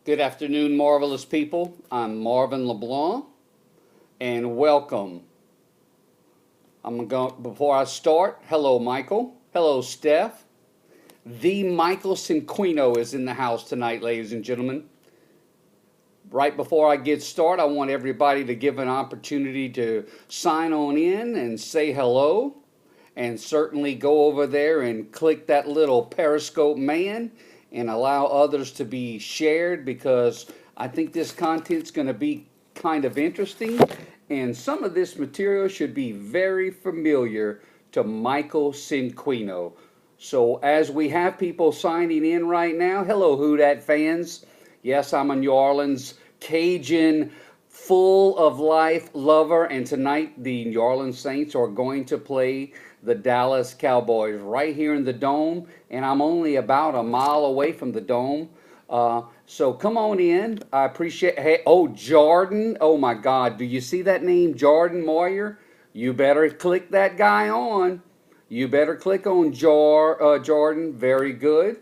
Good afternoon, marvelous people. I'm Marvin LeBlanc, and welcome. Before I start, hello, Michael. Hello, Steph. The Michael Cinquino is in the house tonight, ladies and gentlemen. Right before I get started, I want everybody to give an opportunity to sign on in and say hello. And certainly go over there and click that little Periscope man and allow others to be shared, because I think this content's going to be kind of interesting, and some of this material should be very familiar to Michael Cinquino. So as we have people signing in right now, hello Who Dat fans. Yes, I'm a New Orleans Cajun full of life lover, and tonight the New Orleans Saints are going to play the Dallas Cowboys right here in the Dome, and I'm only about a mile away from the Dome. So come on in. I appreciate. Hey, oh Jordan, oh my God, do you see that name, Jordan Moyer? You better click that guy on. You better click on Jordan. Very good.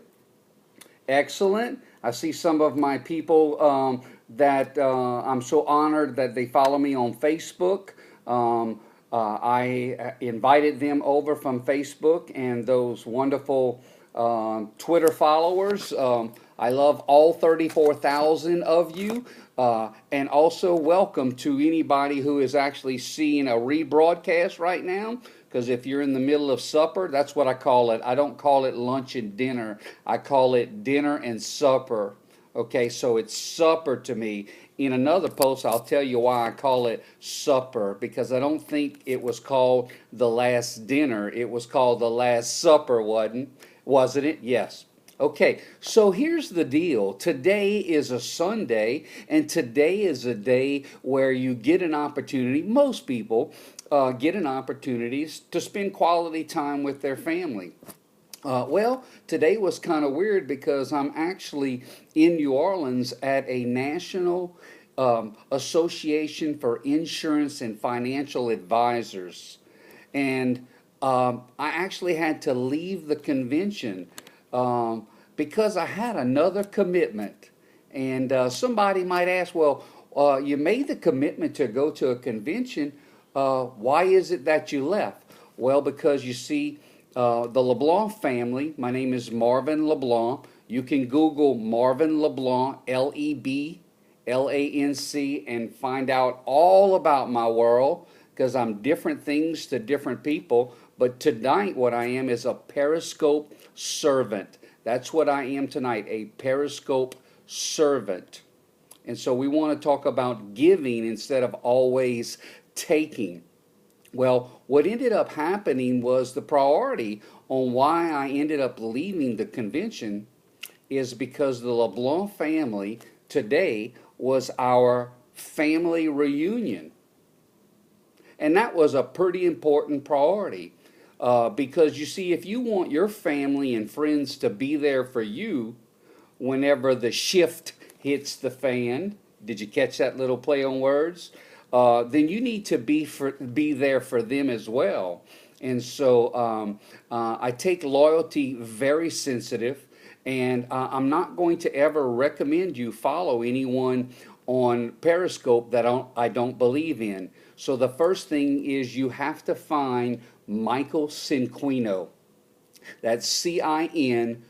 Excellent. I see some of my people that I'm so honored that they follow me on Facebook. I invited them over from Facebook, and those wonderful Twitter followers. I love all 34,000 of you. And also welcome to anybody who is actually seeing a rebroadcast right now. Because if you're in the middle of supper, that's what I call it. I don't call it lunch and dinner. I call it dinner and supper. Okay, so it's supper to me. In another post, I'll tell you why I call it supper, because I don't think it was called the last dinner. It was called the last supper, wasn't it? Yes. Okay, so here's the deal. Today is a Sunday, and today is a day where you get an opportunity, most people get an opportunity to spend quality time with their family. Well, today was kind of weird because I'm actually in New Orleans at a national association for insurance and financial advisors. And I actually had to leave the convention because I had another commitment. And somebody might ask, well, you made the commitment to go to a convention. Why is it that you left? Well, because you see, the LeBlanc family, my name is Marvin LeBlanc. You can Google Marvin LeBlanc, LeBlanc, and find out all about my world, because I'm different things to different people. But tonight, what I am is a Periscope servant. That's what I am tonight, a Periscope servant. And so we want to talk about giving instead of always taking. Well, what ended up happening was the priority on why I ended up leaving the convention is because the LeBlanc family today was our family reunion. And that was a pretty important priority. Because you see, if you want your family and friends to be there for you whenever the shift hits the fan, did you catch that little play on words? Then you need to be there for them as well. And so I take loyalty very sensitive, and I'm not going to ever recommend you follow anyone on Periscope that I don't believe in. So the first thing is you have to find Michael Cinquino. That's Cinquino.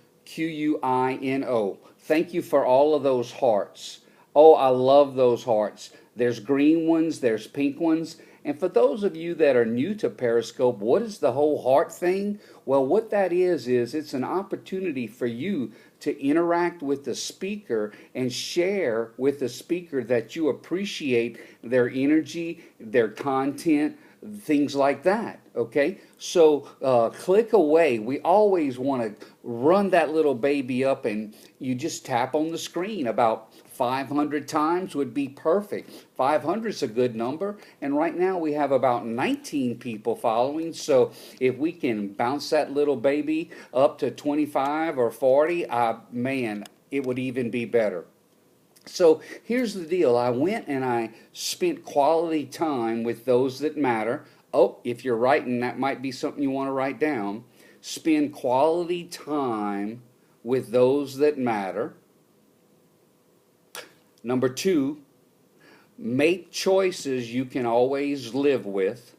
Thank you for all of those hearts. Oh, I love those hearts. There's green ones, there's pink ones. And for those of you that are new to Periscope, what is the whole heart thing? Well, what that is it's an opportunity for you to interact with the speaker and share with the speaker that you appreciate their energy, their content, things like that. Okay, so click away. We always want to run that little baby up, and you just tap on the screen. About 500 times would be perfect. 500 is a good number, and right now we have about 19 people following. So if we can bounce that little baby up to 25 or 40, man, it would even be better. So here's the deal. I went and I spent quality time with those that matter. Oh, if you're writing, that might be something you want to write down. Spend quality time with those that matter. Number two, make choices you can always live with.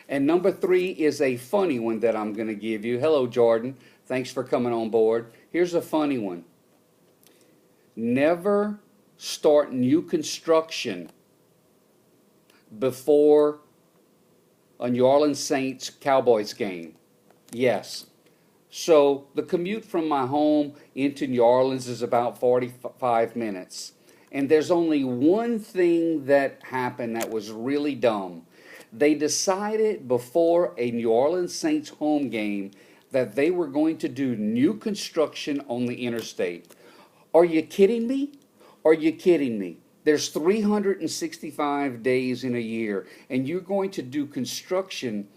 And number three is a funny one that I'm going to give you. Hello, Jordan. Thanks for coming on board. Here's a funny one. Never start new construction before a New Orleans Saints Cowboys game. Yes. So the commute from my home into New Orleans is about 45 minutes. And there's only one thing that happened that was really dumb. They decided before a New Orleans Saints home game that they were going to do new construction on the interstate. Are you kidding me? Are you kidding me? There's 365 days in a year, and you're going to do construction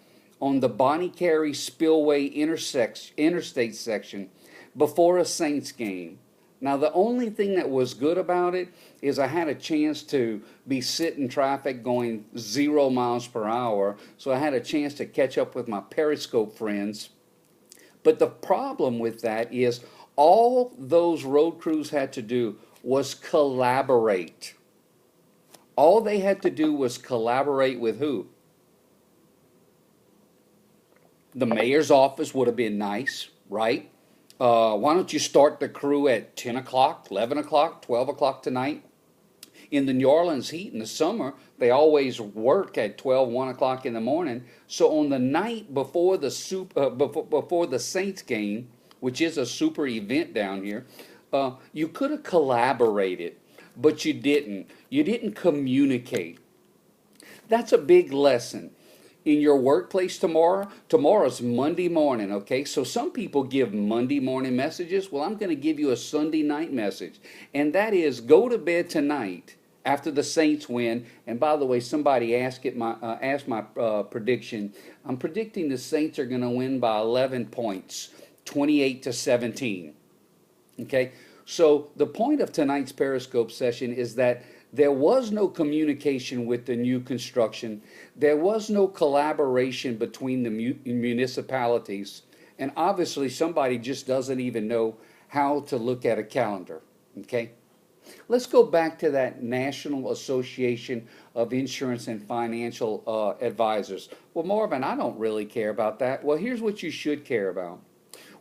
on the Bonnie Carey Spillway interstate section before a Saints game. Now, the only thing that was good about it is I had a chance to be sitting in traffic going 0 miles per hour, so I had a chance to catch up with my Periscope friends. But the problem with that is all those road crews had to do was collaborate. All they had to do was collaborate with who? The mayor's office would have been nice, right? Why don't you start the crew at 10 o'clock, 11 o'clock, 12 o'clock tonight? In the New Orleans heat in the summer, they always work at 12, 1 o'clock in the morning. So on the night before the before the Saints game, which is a super event down here, you could have collaborated, but you didn't. You didn't communicate. That's a big lesson. In your workplace tomorrow's Monday morning, okay? So some people give Monday morning messages. Well, I'm going to give you a Sunday night message. And that is, go to bed tonight after the Saints win. And by the way, somebody asked my prediction. I'm predicting the Saints are going to win by 11 points, 28-17. Okay? So the point of tonight's Periscope session is that there was no communication with the new construction. There was no collaboration between the municipalities. And obviously somebody just doesn't even know how to look at a calendar. Okay? Let's go back to that National Association of Insurance and Financial Advisors. Well, Marvin, I don't really care about that. Well, here's what you should care about.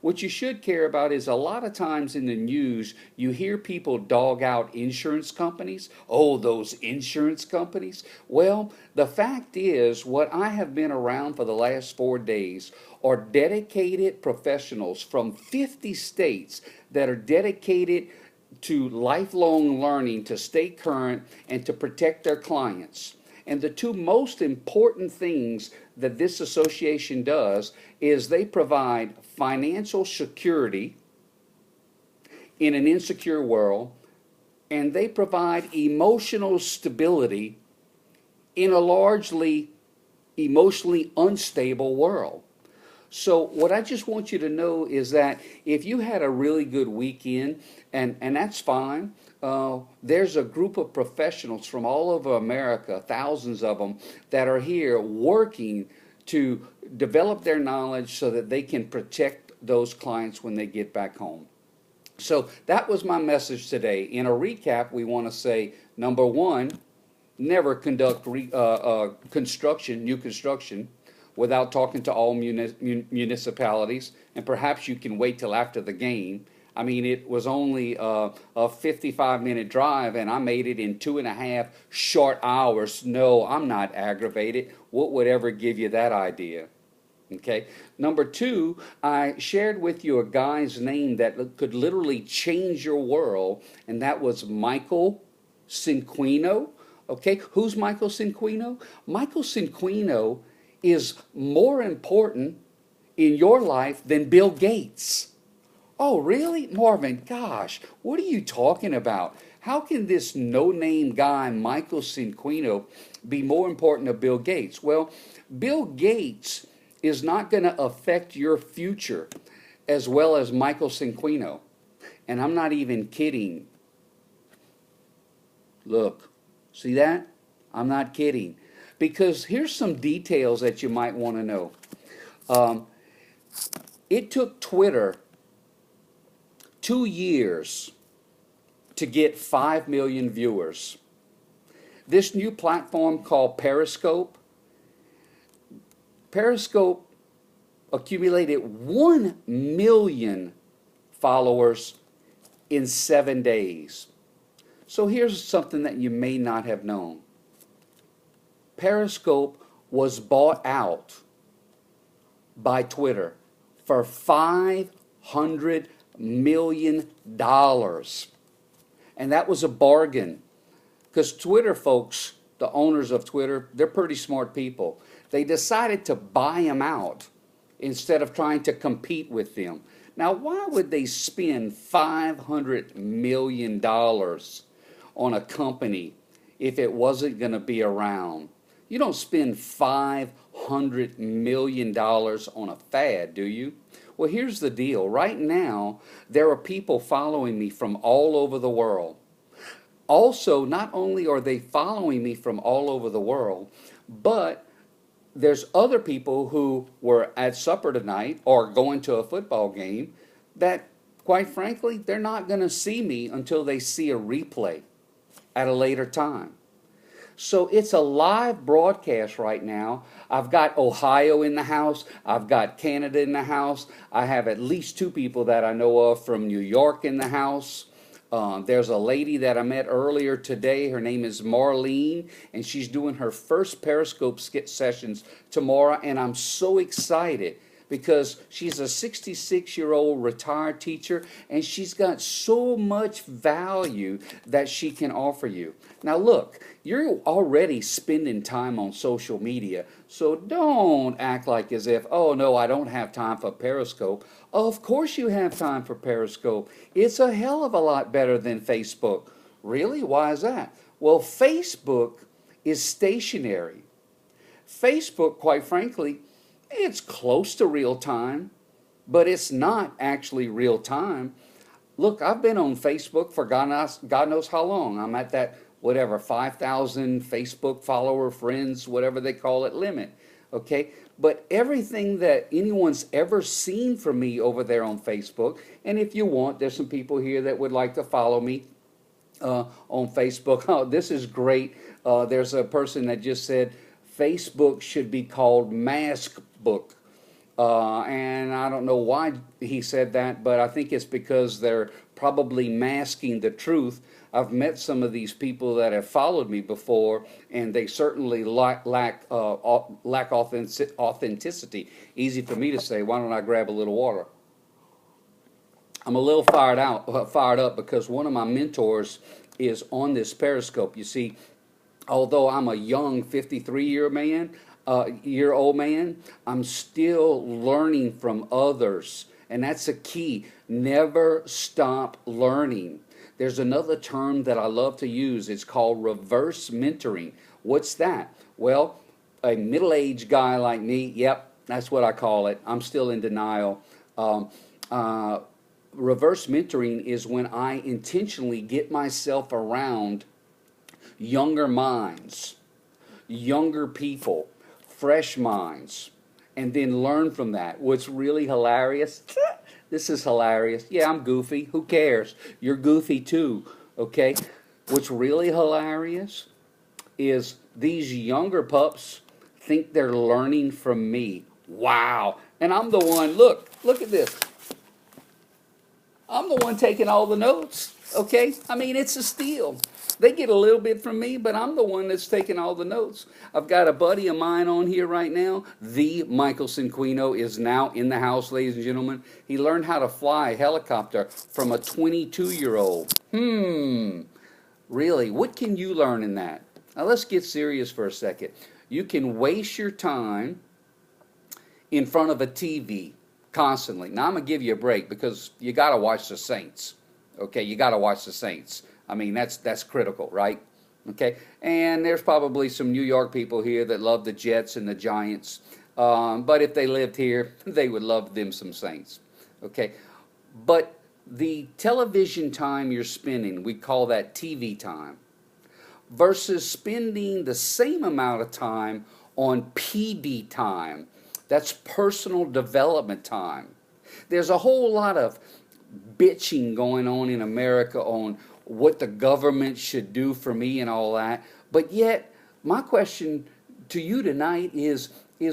What you should care about is a lot of times in the news, you hear people dog out insurance companies. Oh, those insurance companies. Well, the fact is, what I have been around for the last 4 days are dedicated professionals from 50 states that are dedicated to lifelong learning, to stay current, and to protect their clients. And the two most important things that this association does is they provide financial security in an insecure world, and they provide emotional stability in a largely emotionally unstable world. So what I just want you to know is that if you had a really good weekend, and that's fine, there's a group of professionals from all over America, thousands of them, that are here working to develop their knowledge so that they can protect those clients when they get back home. So that was my message today. In a recap, we want to say, number one, never conduct new construction without talking to all municipalities, and perhaps you can wait till after the game. I mean, it was only a 55-minute drive, and I made it in 2.5 short hours. No, I'm not aggravated. What would ever give you that idea? Okay. Number two, I shared with you a guy's name that could literally change your world, and that was Michael Cinquino. Okay, who's Michael Cinquino? Michael Cinquino is more important in your life than Bill Gates. Oh, really? Marvin, gosh, what are you talking about? How can this no-name guy, Michael Cinquino, be more important than Bill Gates? Well, Bill Gates is not going to affect your future as well as Michael Cinquino. And I'm not even kidding. Look, see that? I'm not kidding. Because here's some details that you might want to know. It took Twitter 2 years to get 5 million viewers. This new platform called Periscope accumulated 1 million followers in 7 days. So here's something that you may not have known. Periscope was bought out by Twitter for $500 million. And that was a bargain. Because Twitter folks, the owners of Twitter, they're pretty smart people. They decided to buy them out instead of trying to compete with them. Now, why would they spend $500 million on a company if it wasn't going to be around? You don't spend $500 million on a fad, do you? Well, here's the deal. Right now, there are people following me from all over the world. Also, not only are they following me from all over the world, but there's other people who were at supper tonight or going to a football game that, quite frankly, they're not going to see me until they see a replay at a later time. So it's a live broadcast right now. I've got Ohio in the house. I've got Canada in the house. I have at least 2 people that I know of from New York in the house. There's a lady that I met earlier today. Her name is Marlene, and she's doing her first Periscope sessions tomorrow, and I'm so excited because she's a 66-year-old retired teacher, and she's got so much value that she can offer you. Now look, you're already spending time on social media, so don't act like as if, oh no, I don't have time for Periscope. Of course you have time for Periscope. It's a hell of a lot better than Facebook. Really? Why is that? Well, Facebook is stationary. Facebook, quite frankly, it's close to real time, but it's not actually real time. Look, I've been on Facebook for God knows how long. I'm at that, whatever, 5,000 Facebook follower friends, whatever they call it, limit. Okay? But everything that anyone's ever seen from me over there on Facebook, and if you want, there's some people here that would like to follow me on Facebook. Oh, this is great. There's a person that just said Facebook should be called Mask Book. And I don't know why he said that, but I think it's because they're probably masking the truth. I've met some of these people that have followed me before, and they certainly lack authenticity. Easy for me to say. Why don't I grab a little water? I'm a little fired up because one of my mentors is on this Periscope. You see, although I'm a young 53-year-old man, I'm still learning from others. And that's a key. Never stop learning. There's another term that I love to use. It's called reverse mentoring. What's that? Well, a middle-aged guy like me, yep, that's what I call it. I'm still in denial. Reverse mentoring is when I intentionally get myself around younger minds, younger people, fresh minds, and then learn from that. What's really hilarious, this is hilarious. Yeah, I'm goofy. Who cares? You're goofy too, okay? What's really hilarious is these younger pups think they're learning from me. Wow. And I'm the one, look at this. I'm the one taking all the notes, okay? I mean, it's a steal. They get a little bit from me, but I'm the one that's taking all the notes. I've got a buddy of mine on here right now. The Michael Cinquino is now in the house, ladies and gentlemen. He learned how to fly a helicopter from a 22-year-old. Really, what can you learn in that? Now, let's get serious for a second. You can waste your time in front of a TV constantly. Now, I'm going to give you a break because you got to watch the Saints. Okay, you got to watch the Saints. I mean, that's critical, right? Okay, and there's probably some New York people here that love the Jets and the Giants. But if they lived here, they would love them some Saints. Okay, but the television time you're spending, we call that TV time, versus spending the same amount of time on PD time. That's personal development time. There's a whole lot of bitching going on in America on what the government should do for me and all that. But yet, my question to you tonight is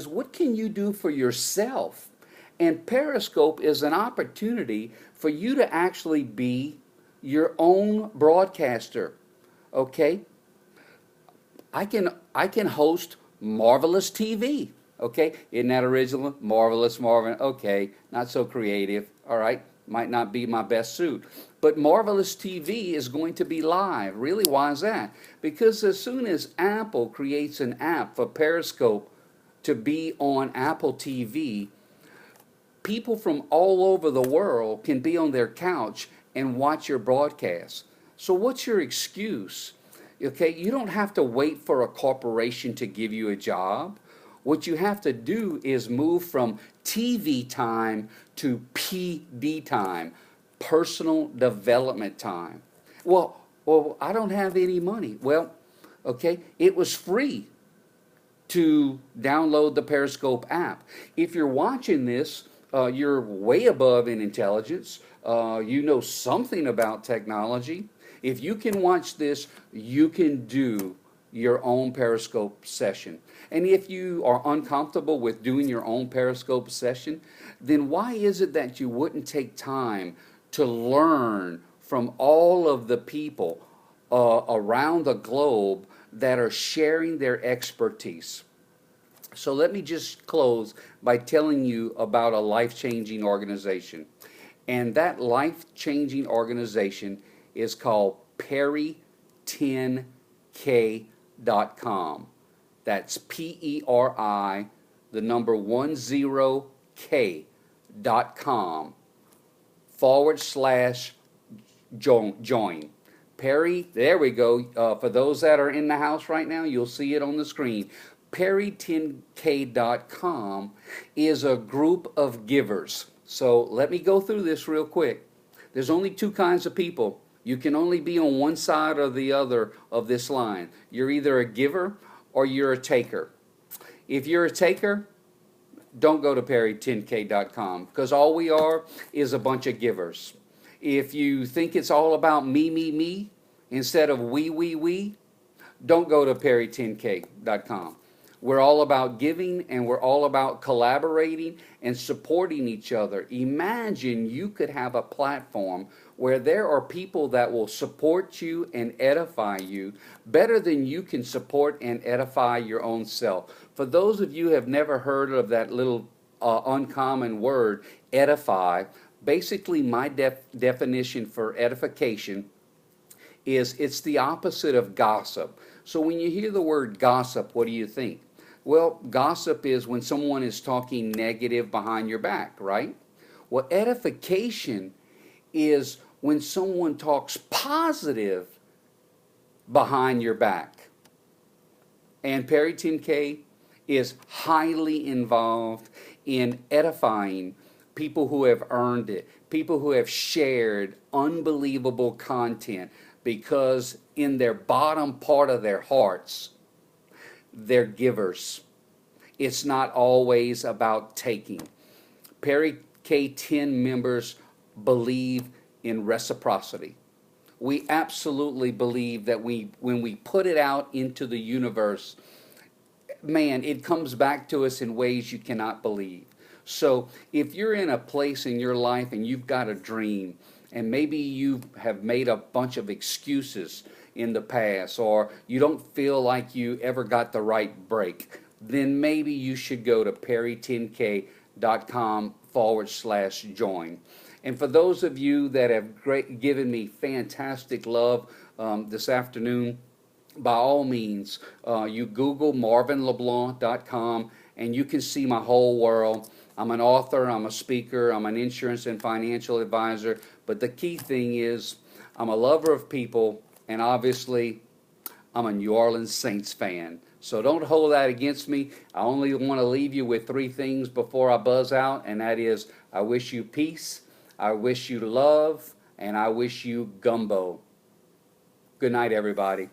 what can you do for yourself? And Periscope is an opportunity for you to actually be your own broadcaster. Okay? I can host Marvelous TV. Okay? Isn't that original? Marvelous Marvin. Okay, not so creative. All right? Might not be my best suit. But Marvelous TV is going to be live. Really, why is that? Because as soon as Apple creates an app for Periscope to be on Apple TV, people from all over the world can be on their couch and watch your broadcast. So what's your excuse? Okay, you don't have to wait for a corporation to give you a job. What you have to do is move from TV time to PD time, personal development time. Well, I don't have any money. Well, okay, it was free to download the Periscope app. If you're watching this, you're way above in intelligence. You know something about technology. If you can watch this, you can do your own Periscope session. And if you are uncomfortable with doing your own Periscope session, then why is it that you wouldn't take time to learn from all of the people around the globe that are sharing their expertise? So let me just close by telling you about a life-changing organization. And that life-changing organization is called Peri10K.com. That's PERI, the number 10K.com /join. Peri, there we go. For those that are in the house right now, you'll see it on the screen. Peri10K.com is a group of givers. So let me go through this real quick. There's only two kinds of people. You can only be on one side or the other of this line. You're either a giver or you're a taker. If you're a taker, don't go to Peri10K.com, because all we are is a bunch of givers. If you think it's all about me, instead of we, don't go to Peri10K.com. We're all about giving, and we're all about collaborating and supporting each other. Imagine you could have a platform where there are people that will support you and edify you better than you can support and edify your own self. For those of you who have never heard of that little uncommon word, edify, basically my definition for edification is it's the opposite of gossip. So when you hear the word gossip, what do you think? Well, gossip is when someone is talking negative behind your back, right? Well, edification is when someone talks positive behind your back. And Peri10K is highly involved in edifying people who have earned it, people who have shared unbelievable content, because in their bottom part of their hearts, they're givers. It's not always about taking. Peri K10 members believe in reciprocity. We absolutely believe that when we put it out into the universe, man, it comes back to us in ways you cannot believe. So if you're in a place in your life and you've got a dream, and maybe you have made a bunch of excuses in the past, or you don't feel like you ever got the right break, then maybe you should go to Peri10K.com /join. And for those of you that have given me fantastic love this afternoon, by all means, you Google MarvinLeBlanc.com and you can see my whole world. I'm an author, I'm a speaker, I'm an insurance and financial advisor, but the key thing is I'm a lover of people, and obviously I'm a New Orleans Saints fan. So don't hold that against me. I only want to leave you with three things before I buzz out, and that is I wish you peace, I wish you love, and I wish you gumbo. Good night, everybody.